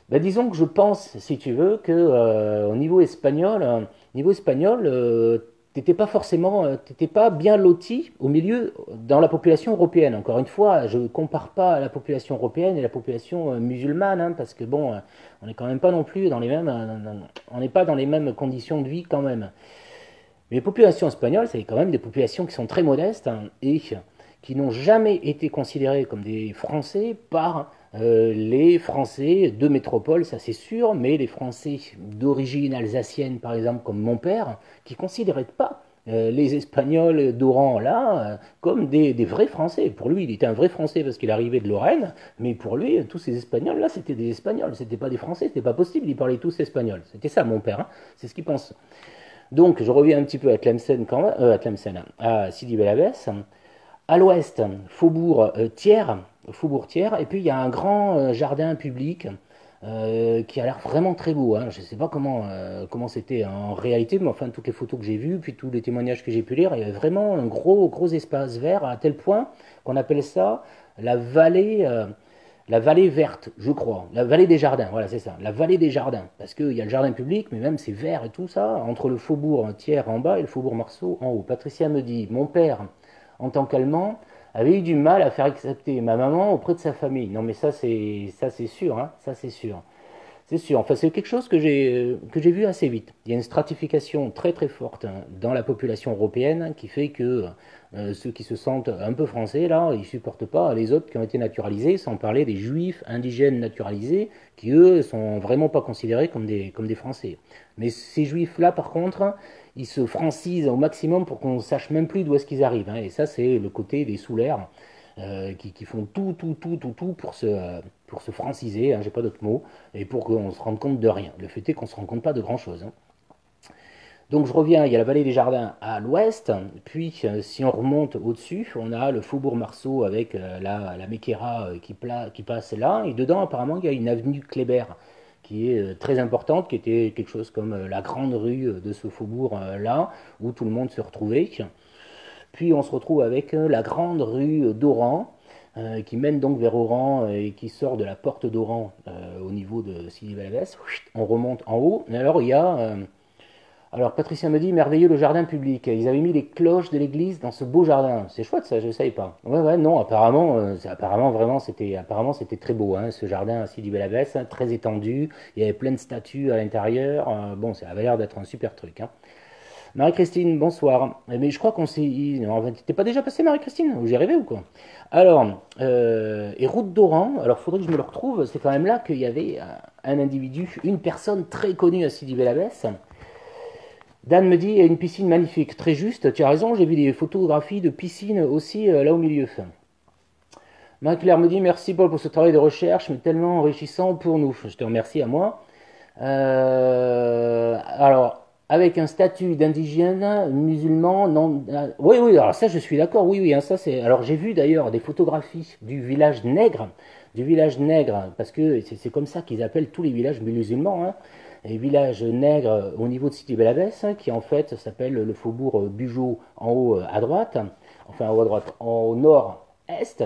Disons que je pense, si tu veux, que au niveau espagnol, t'étais pas bien loti au milieu dans la population européenne. Encore une fois, je ne compare pas la population européenne et la population musulmane, parce que bon, on n'est quand même pas non plus dans les mêmes, on n'est pas dans les mêmes conditions de vie quand même. Mais les populations espagnoles, c'est quand même des populations qui sont très modestes, et qui n'ont jamais été considérées comme des Français par les Français de métropole, ça c'est sûr, mais les Français d'origine alsacienne, par exemple, comme mon père, qui ne considéraient pas les Espagnols d'Oran là comme des vrais Français. Pour lui, il était un vrai Français parce qu'il arrivait de Lorraine, mais pour lui, tous ces Espagnols là, c'était des Espagnols, c'était pas des Français, c'était pas possible, ils parlaient tous espagnol. C'était ça mon père, c'est ce qu'il pense. Donc, je reviens un petit peu à Tlemcen, à Sidi Bel Abbès. À l'ouest, faubourg Thiers, et puis il y a un grand jardin public qui a l'air vraiment très beau, hein. Je ne sais pas comment c'était en réalité, mais enfin toutes les photos que j'ai vues, puis tous les témoignages que j'ai pu lire, il y avait vraiment un gros espace vert à tel point qu'on appelle ça la vallée, euh, la vallée verte, je crois. La vallée des jardins, voilà, c'est ça. La vallée des jardins. Parce qu'il y a le jardin public, mais même c'est vert et tout ça, entre le faubourg Thiers en bas et le faubourg Marceau en haut. Patricia me dit, mon père, en tant qu'Allemand, avait eu du mal à faire accepter ma maman auprès de sa famille. Non mais ça c'est sûr, hein, ça c'est sûr. C'est sûr. Enfin, c'est quelque chose que j'ai vu assez vite. Il y a une stratification très forte, hein, dans la population européenne qui fait que ceux qui se sentent un peu français, là, ils supportent pas les autres qui ont été naturalisés, sans parler des juifs indigènes naturalisés, qui eux sont vraiment pas considérés comme des Français. Mais ces juifs-là, par contre, ils se francisent au maximum pour qu'on sache même plus d'où est-ce qu'ils arrivent, hein. Et ça, c'est le côté des soulaires qui font tout pour se franciser, hein, j'ai pas d'autre mot, et pour qu'on se rende compte de rien. Le fait est qu'on se rend compte pas de grand-chose, hein. Donc je reviens, il y a la vallée des Jardins à l'ouest, puis si on remonte au-dessus, on a le faubourg Marceau avec la Mequera qui passe là, et dedans apparemment il y a une avenue Kléber qui est très importante, qui était quelque chose comme la grande rue de ce faubourg là, où tout le monde se retrouvait. Puis on se retrouve avec la grande rue d'Oran, qui mène donc vers Oran et qui sort de la porte d'Oran au niveau de Sidi Bel Abbès. On remonte en haut. Et alors il y a. Alors Patricia me dit, merveilleux le jardin public. Ils avaient mis les cloches de l'église dans ce beau jardin. C'est chouette ça, je ne savais pas. Ouais, non, apparemment c'était très beau, hein, ce jardin à Sidi Bel Abbès, hein, très étendu. Il y avait plein de statues à l'intérieur. Bon, ça avait l'air d'être un super truc, hein. Marie-Christine, bonsoir. Mais je crois qu'on s'est. T'es pas déjà passé, Marie-Christine? Ou j'ai rêvé ou quoi? Alors, et Route d'Oran, alors faudrait que je me le retrouve, c'est quand même là qu'il y avait un individu, une personne très connue à Sidi Bel Abbès. Dan me dit, il y a une piscine magnifique, très juste, tu as raison, j'ai vu des photographies de piscine aussi là au milieu. Marie-Claire me dit, merci Paul pour ce travail de recherche, mais tellement enrichissant pour nous. Je te remercie à moi. Alors, avec un statut d'indigène musulman, non. Oui, alors ça, je suis d'accord, oui, hein, ça c'est. Alors, j'ai vu d'ailleurs des photographies du village nègre, parce que c'est comme ça qu'ils appellent tous les villages musulmans, hein, les villages nègres au niveau de Sidi Bel Abbès, hein, qui en fait s'appelle le faubourg Bugeaud en haut à droite, enfin en haut à droite, en nord-est.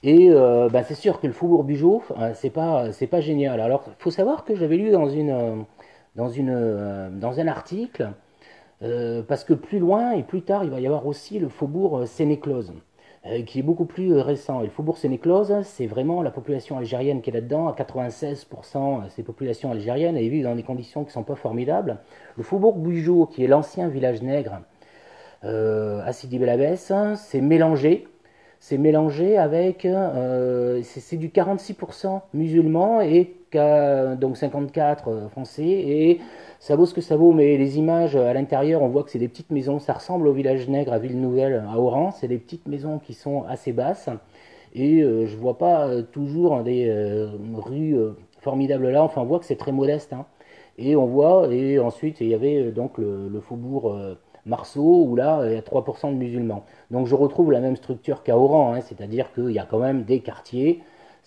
Et ben, c'est sûr que le faubourg Bugeaud, c'est pas génial. Alors, il faut savoir que j'avais lu dans un article, parce que plus loin et plus tard, il va y avoir aussi le faubourg Sénéclose, qui est beaucoup plus récent. Et le faubourg Sénéclose, c'est vraiment la population algérienne qui est là-dedans. À 96%, ces populations algériennes, elles vivent dans des conditions qui ne sont pas formidables. Le faubourg Bugeaud, qui est l'ancien village nègre à Sidi Bel Abbès, c'est mélangé. C'est mélangé avec, c'est du 46% musulmans et donc 54 français, et ça vaut ce que ça vaut, mais les images à l'intérieur, on voit que c'est des petites maisons, ça ressemble au village nègre à Ville-Nouvelle, à Oran, c'est des petites maisons qui sont assez basses, et je vois pas toujours des rues formidables là, enfin on voit que c'est très modeste, hein. Et on voit, et ensuite il y avait donc le faubourg Marceau, où là il y a 3% de musulmans. Donc je retrouve la même structure qu'à Oran, hein, c'est-à-dire qu'il y a quand même des quartiers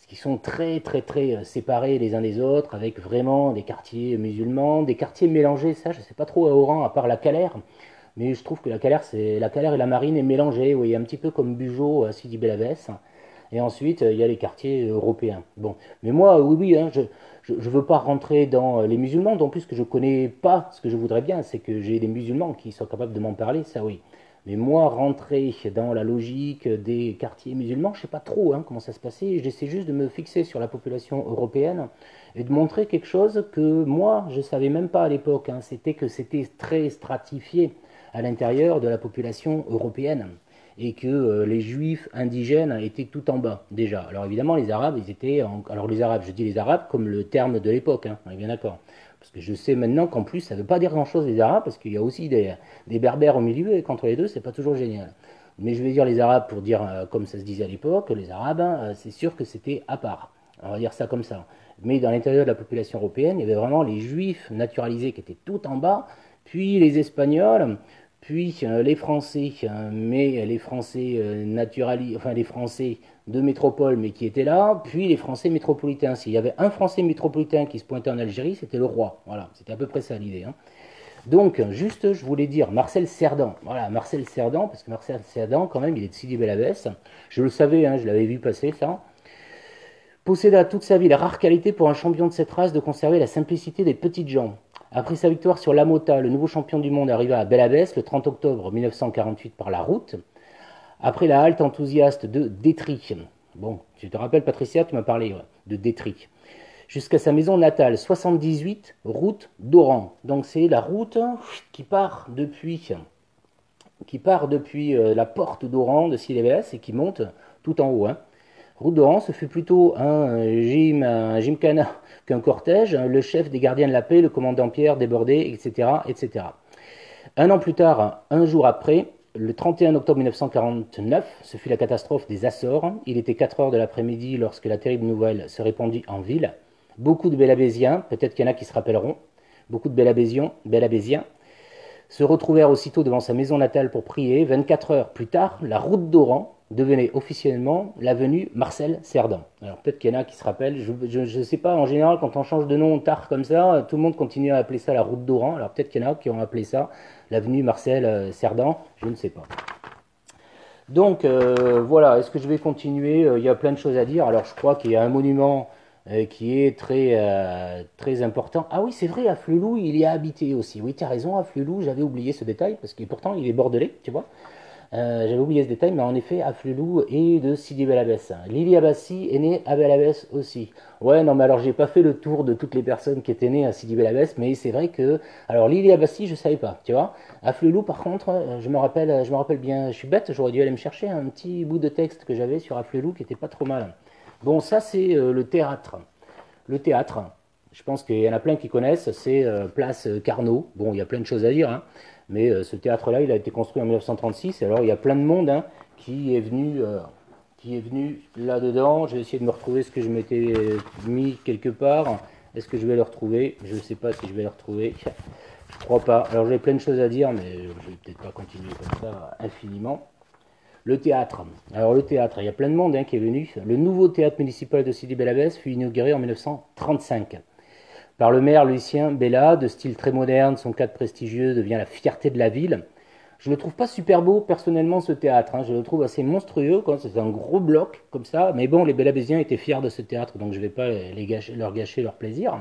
qui sont très séparés les uns des autres, avec vraiment des quartiers musulmans, des quartiers mélangés, ça je ne sais pas trop à Oran, à part la Calère, mais je trouve que la Calère et la Marine est mélangée, oui, un petit peu comme Bugeaud à Sidi Bel Abbès. Et ensuite, il y a les quartiers européens. Bon, mais moi, oui, hein, je veux pas rentrer dans les musulmans, d'autant plus que je connais pas ce que je voudrais bien, c'est que j'ai des musulmans qui sont capables de m'en parler, ça oui. Mais moi, rentrer dans la logique des quartiers musulmans, je sais pas trop, hein, comment ça se passait. J'essaie juste de me fixer sur la population européenne et de montrer quelque chose que moi, je savais même pas à l'époque, hein. C'était que c'était très stratifié à l'intérieur de la population européenne et que les juifs indigènes étaient tout en bas déjà. Alors évidemment, les arabes, ils étaient alors les arabes, je dis les arabes comme le terme de l'époque, hein, on est bien d'accord. Parce que je sais maintenant qu'en plus, ça ne veut pas dire grand-chose les arabes, parce qu'il y a aussi des berbères au milieu, et qu'entre les deux, c'est pas toujours génial. Mais je vais dire les arabes pour dire, comme ça se disait à l'époque, les arabes, hein, c'est sûr que c'était à part. On va dire ça comme ça. Mais dans l'intérieur de la population européenne, il y avait vraiment les juifs naturalisés qui étaient tout en bas, puis les espagnols, puis les Français, mais les Français enfin les Français de métropole, mais qui étaient là, puis les Français métropolitains. S'il y avait un Français métropolitain qui se pointait en Algérie, c'était le roi. Voilà, c'était à peu près ça l'idée. Hein. Donc, juste, je voulais dire Marcel Cerdan. Voilà, Marcel Cerdan, parce que Marcel Cerdan, quand même, il est de Sidi Bel Abbès. Je le savais, hein, je l'avais vu passer, ça. Posséda toute sa vie la rare qualité pour un champion de cette race de conserver la simplicité des petites gens. Après sa victoire sur Lamota, le nouveau champion du monde arriva à Bel Abbès le 30 octobre 1948 par la route. Après la halte enthousiaste de Détry. Bon, tu te rappelles, Patricia, tu m'as parlé de Détry. Jusqu'à sa maison natale, 78, route d'Oran. Donc c'est la route qui part depuis la porte d'Oran de Sidi-Bel-Abbès et qui monte tout en haut. Hein. Route d'Oran, ce fut plutôt un gymkhana qu'un cortège. Le chef des gardiens de la paix, le commandant Pierre, débordé, etc., etc. Un an plus tard, un jour après, le 31 octobre 1949, ce fut la catastrophe des Açores. Il était 4 heures de l'après-midi lorsque la terrible nouvelle se répandit en ville. Beaucoup de Bel-Abbésiens, peut-être qu'il y en a qui se rappelleront, beaucoup de Bel-Abbésiens se retrouvèrent aussitôt devant sa maison natale pour prier. 24 heures plus tard, la route d'Oran devenait officiellement l'avenue Marcel Cerdan. Alors peut-être qu'il y en a qui se rappellent, je ne sais pas, en général quand on change de nom tard comme ça, tout le monde continue à appeler ça la route d'Oran. Alors peut-être qu'il y en a qui ont appelé ça l'avenue Marcel Cerdan, je ne sais pas. Donc voilà, est-ce que je vais continuer? Il y a plein de choses à dire. Alors je crois qu'il y a un monument qui est très important. Ah oui, c'est vrai, à Flelou, il y a habité aussi. Oui, tu as raison, à Flelou, j'avais oublié ce détail, parce que pourtant, il est bordelais, tu vois. J'avais oublié ce détail, mais en effet, à Flelou et de Sidi Bel Abbès. Lili Abassi est né à Bel Abbès aussi. Ouais, non, mais alors, j'ai pas fait le tour de toutes les personnes qui étaient nées à Sidi Bel Abbès, mais c'est vrai que... Alors, Lili Abassi, je savais pas, tu vois. À Flelou, par contre, je me rappelle bien, je suis bête, j'aurais dû aller me chercher un petit bout de texte que j'avais sur Afflelou qui était pas trop mal. Bon, ça, c'est le théâtre. Le théâtre, je pense qu'il y en a plein qui connaissent, c'est Place Carnot. Bon, il y a plein de choses à dire, hein, mais ce théâtre-là, il a été construit en 1936. Alors, il y a plein de monde hein, qui est venu là-dedans. Je vais essayer de me retrouver ce que je m'étais mis quelque part. Est-ce que je vais le retrouver? Je ne sais pas si je vais le retrouver. Je crois pas. Alors, j'ai plein de choses à dire, mais je vais peut-être pas continuer comme ça infiniment. Le théâtre. Alors le théâtre, il y a plein de monde hein, qui est venu. Le nouveau théâtre municipal de Sidi Bel Abbès fut inauguré en 1935 par le maire Lucien Bella, de style très moderne. Son cadre prestigieux devient la fierté de la ville. Je ne le trouve pas super beau personnellement ce théâtre. Hein. Je le trouve assez monstrueux. C'est un gros bloc comme ça. Mais bon, les Bel Abbésiens étaient fiers de ce théâtre, donc je ne vais pas leur gâcher leur plaisir.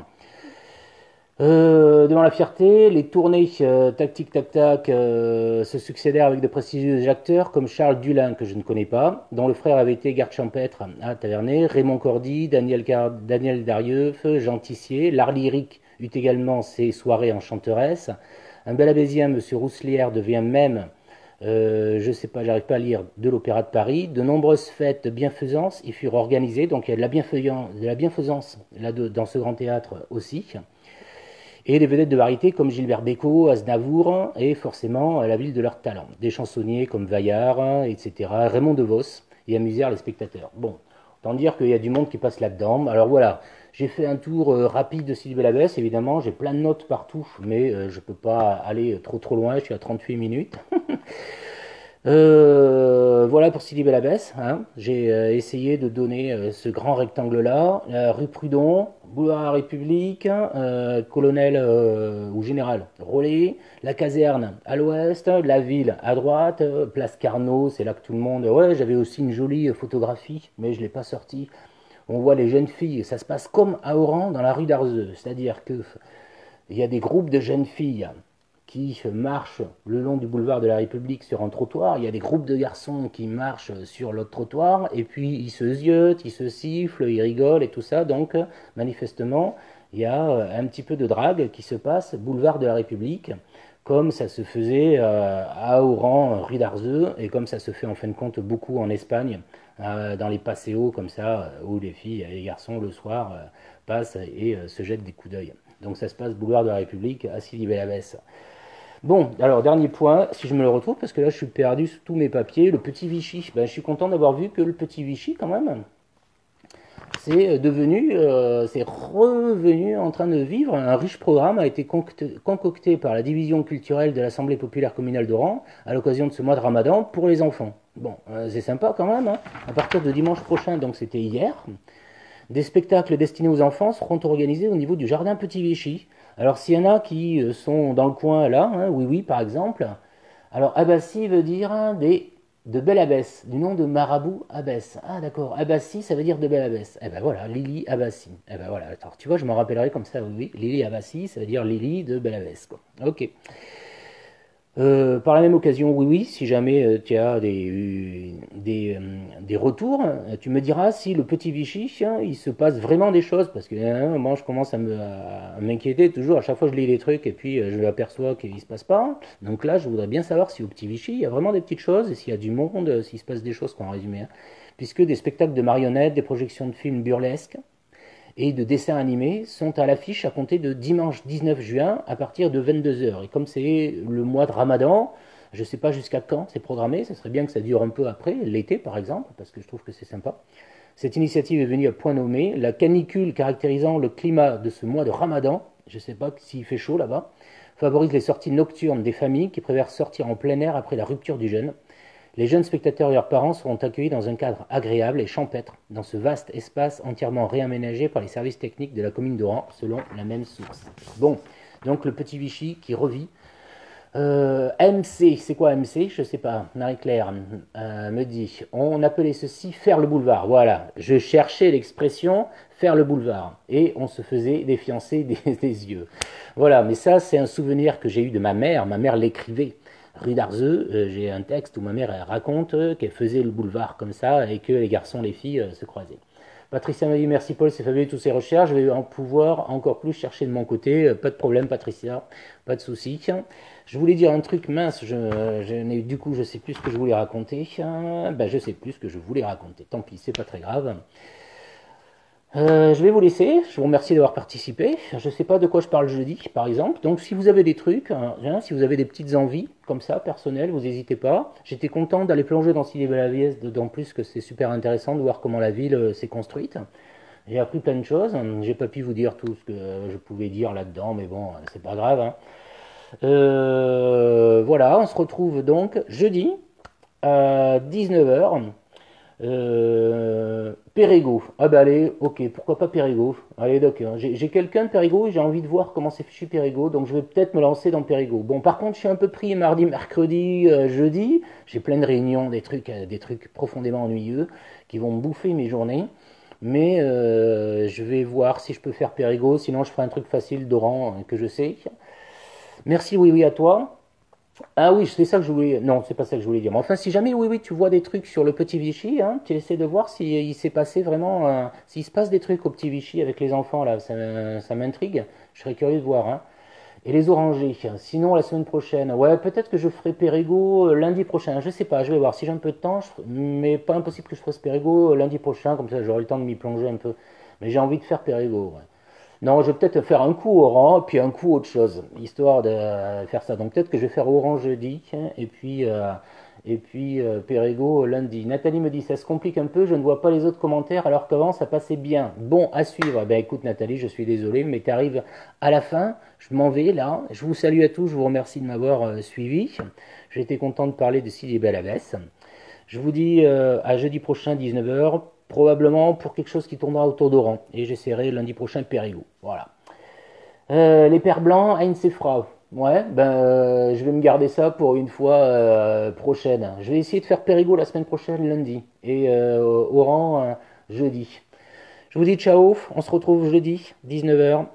Devant la fierté, les tournées tac-tic-tac-tac se succédèrent avec de prestigieux acteurs comme Charles Dulin, que je ne connais pas, dont le frère avait été garde champêtre à Tavernet, Raymond Cordy, Daniel Darieuf, Jean Tissier. L'art lyrique eut également ses soirées en chanteresse. Un bel abbésien, M. Rousselière, devient même, je sais pas, j'arrive pas à lire, de l'Opéra de Paris. De nombreuses fêtes de bienfaisance y furent organisées, donc il y a de la bienfaisance là, dans ce grand théâtre aussi. Et des vedettes de variété comme Gilbert Bécaud, Aznavour, et forcément la ville de leur talent. Des chansonniers comme Vaillard, etc., Raymond DeVos, y amusèrent les spectateurs. Bon, autant dire qu'il y a du monde qui passe là-dedans. Alors voilà, j'ai fait un tour rapide de Sidi Bel Abbès, évidemment, j'ai plein de notes partout, mais je ne peux pas aller trop loin, je suis à 38 minutes. Voilà pour Sidi Bel Abbès. Hein. J'ai essayé de donner ce grand rectangle-là, rue Prudhon, boulevard de la République, colonel ou général Rollet, la caserne à l'ouest, la ville à droite, place Carnot, c'est là que tout le monde... Ouais, j'avais aussi une jolie photographie, mais je ne l'ai pas sortie. On voit les jeunes filles, ça se passe comme à Oran, dans la rue d'Arzeux, c'est-à-dire que il y a des groupes de jeunes filles qui marchent le long du boulevard de la République sur un trottoir, il y a des groupes de garçons qui marchent sur l'autre trottoir, et puis ils se ziotent, ils se sifflent, ils rigolent et tout ça, donc manifestement, il y a un petit peu de drague qui se passe boulevard de la République, comme ça se faisait à Oran, rue d'Arzeux, et comme ça se fait en fin de compte beaucoup en Espagne, dans les paseos comme ça, où les filles et les garçons le soir passent et se jettent des coups d'œil. Donc ça se passe boulevard de la République à Sidi Bel Abbès. Bon, alors dernier point, si je me le retrouve, parce que là je suis perdu sous tous mes papiers, le Petit Vichy. Ben, je suis content d'avoir vu que le Petit Vichy, quand même, c'est revenu en train de vivre. Un riche programme a été concocté par la division culturelle de l'Assemblée populaire communale d'Oran à l'occasion de ce mois de Ramadan pour les enfants. Bon, c'est sympa quand même, hein. À partir de dimanche prochain, donc c'était hier, des spectacles destinés aux enfants seront organisés au niveau du jardin Petit Vichy. Alors s'il y en a qui sont dans le coin là, hein, oui oui par exemple, alors Abbassi veut dire de belle abbesse, du nom de marabout Abbesse. Ah d'accord, Abbassi ça veut dire de belle abbesse. Eh ben voilà, Lili Abbassi. Eh ben voilà, alors tu vois, je m'en rappellerai comme ça, oui, oui. Lili Abbassi ça veut dire Lili de belle abbesse, quoi. Ok. Par la même occasion, oui, oui, si jamais tu as des retours, tu me diras si le petit Vichy, hein, il se passe vraiment des choses, parce que moi je commence à m'inquiéter toujours, à chaque fois je lis les trucs et puis je m'aperçois qu'il ne se passe pas. Donc là, je voudrais bien savoir si au petit Vichy, il y a vraiment des petites choses, et s'il y a du monde, s'il se passe des choses qu'on résumé, hein. Puisque des spectacles de marionnettes, des projections de films burlesques, et de dessins animés sont à l'affiche à compter de dimanche 19 juin à partir de 22 heures. Et comme c'est le mois de Ramadan, je ne sais pas jusqu'à quand c'est programmé, ça serait bien que ça dure un peu après, l'été par exemple, parce que je trouve que c'est sympa. Cette initiative est venue à point nommé. La canicule caractérisant le climat de ce mois de Ramadan, je ne sais pas s'il fait chaud là-bas, favorise les sorties nocturnes des familles qui préfèrent sortir en plein air après la rupture du jeûne. Les jeunes spectateurs et leurs parents seront accueillis dans un cadre agréable et champêtre, dans ce vaste espace entièrement réaménagé par les services techniques de la commune d'Oran, selon la même source. Bon, donc le petit Vichy qui revit. MC, c'est quoi MC? Je sais pas. Marie-Claire me dit, on appelait ceci faire le boulevard. Voilà, je cherchais l'expression faire le boulevard. Et on se faisait des fiancés des yeux. Voilà, mais ça c'est un souvenir que j'ai eu de ma mère. Ma mère l'écrivait. Rue d'Arzeux, j'ai un texte où ma mère elle raconte qu'elle faisait le boulevard comme ça et que les garçons, les filles se croisaient. Patricia me dit merci Paul, c'est fabuleux toutes ces recherches, je vais en pouvoir encore plus chercher de mon côté, pas de problème Patricia, pas de souci. Je voulais dire un truc mince, du coup je sais plus ce que je voulais raconter, ben je sais plus ce que je voulais raconter, tant pis, c'est pas très grave. Je vais vous laisser, je vous remercie d'avoir participé. Je ne sais pas de quoi je parle jeudi, par exemple. Donc si vous avez des trucs, hein, si vous avez des petites envies comme ça, personnelles, vous n'hésitez pas. J'étais content d'aller plonger dans Cité Belaviès, d'autant plus que c'est super intéressant de voir comment la ville s'est construite. J'ai appris plein de choses. J'ai pas pu vous dire tout ce que je pouvais dire là-dedans, mais bon, c'est pas grave, hein. Voilà, on se retrouve donc jeudi à 19 h. Périgueux. Ah bah allez, ok, pourquoi pas Périgueux. Allez, d'accord. J'ai quelqu'un de Périgueux et j'ai envie de voir comment c'est fichu Périgueux, donc je vais peut-être me lancer dans Périgueux. Bon, par contre, je suis un peu pris mardi, mercredi, jeudi. J'ai plein de réunions, des trucs profondément ennuyeux qui vont me bouffer mes journées. Mais je vais voir si je peux faire Périgueux, sinon je ferai un truc facile d'Oran que je sais. Merci, oui, oui, à toi. Ah oui, c'est ça que je voulais. Non, c'est pas ça que je voulais dire. Mais enfin, si jamais, oui, oui, tu vois des trucs sur le Petit Vichy, hein, tu essaies de voir s'il s'est passé vraiment, s'il se passe des trucs au Petit Vichy avec les enfants là, ça m'intrigue. Je serais curieux de voir, hein. Et les orangers. Sinon, la semaine prochaine, ouais, peut-être que je ferai Périgueux lundi prochain. Je sais pas, je vais voir. Si j'ai un peu de temps, mais pas impossible que je fasse Périgueux lundi prochain, comme ça j'aurai le temps de m'y plonger un peu. Mais j'ai envie de faire Périgueux, ouais. Non, je vais peut-être faire un coup orange, puis un coup autre chose, histoire de faire ça. Donc peut-être que je vais faire orange jeudi, et puis Périgueux lundi. Nathalie me dit, ça se complique un peu, je ne vois pas les autres commentaires, alors qu'avant ça passait bien. Bon, à suivre. Ben écoute Nathalie, je suis désolé, mais tu arrives à la fin, je m'en vais là. Je vous salue à tous, je vous remercie de m'avoir suivi. J'ai été content de parler de Sidi Bel Abbès. Je vous dis à jeudi prochain, 19 h, probablement pour quelque chose qui tournera autour d'Oran. Et j'essaierai lundi prochain Périgueux. Voilà. Les pères blancs, Heinz et Frau. Ouais, ben je vais me garder ça pour une fois prochaine. Je vais essayer de faire Périgueux la semaine prochaine, lundi. Et Oran, jeudi. Je vous dis ciao, on se retrouve jeudi, 19 h.